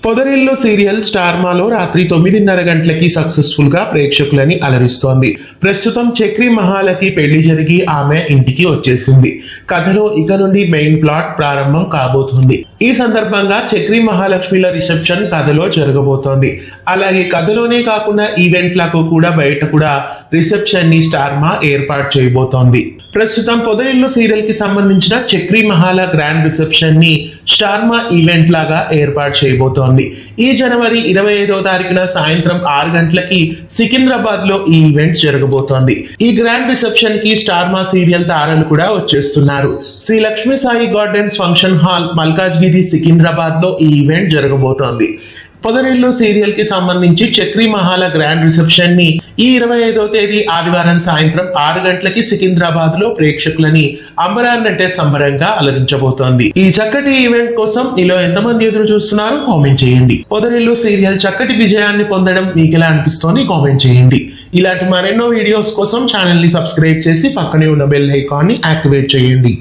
పొదరిల్లు serial star మాలో రాత్రి 9:30 గంటలకి సక్సెస్ఫుల్ గా ప్రేక్షకులని అలరిస్తోంది. ప్రస్తుతం చక్రి మహాలకి పెళ్లి జరిగి ఆమె ఇంటికి వచ్చేసింది. కథలో ఇక నుండి మెయిన్ ప్లాట్ ప్రారంభం కాబోతుంది. ఈ సందర్భంగా చక్రి మహాలక్ష్మిల రిసెప్షన్ కథలో జరగబోతోంది. అలాగే కథలోనే కాకుండా ఈవెంట్లకు కూడా బయట కూడా రిసెప్షన్ ని స్టార్ మా ఏర్పాటు చేయబోతోంది. ప్రస్తుతం పొదరిల్లు సీరియల్ కి సంబంధించిన చక్రి మహాల గ్రాండ్ రిసెప్షన్ ని స్టార్ మా ఈవెంట్ లాగా ఏర్పాటు చేయబోతోంది. ఈ జనవరి 25వ తారీఖున సాయంత్రం 6 గంటలకి సికింద్రాబాద్ లో ఈ ఈవెంట్ జరగబోతోంది. ఈ గ్రాండ్ రిసెప్షన్ కి స్టార్ మా సీరియల్ తారలు కూడా వచ్చేస్తున్నారు. Shri Lakshmi Sai gardens function hall Malkajgiri Secunderabad లో ఈ ఈవెంట్ జరగబోతోంది. పొదరిల్లు సీరియల్ కి సంబంధించి చక్రి మహాల గ్రాండ్ రిసెప్షన్ ని ఈ 25వ తేదీ ఆదివారం సాయంత్రం 6 గంటలకి సికింద్రాబాద్ లో ప్రేక్షకులని అంబరాన్నంటే సంబరంగా అలరించబోతోంది. ఈ చక్కటి ఈవెంట్ కోసం మీలో ఎంతమంది ఎదురు చూస్తున్నారో కామెంట్ చేయండి. పొదరిల్లు సీరియల్ చక్కటి విజయాన్ని పొందడం మీకు ఎలా అనిపిస్తోంది కామెంట్ చేయండి. ఇలాంటి మరెన్నో వీడియోస్ కోసం ఛానల్ ని సబ్స్క్రైబ్ చేసి పక్కనే ఉన్న బెల్ ఐకాన్ ని యాక్టివేట్ చేయండి.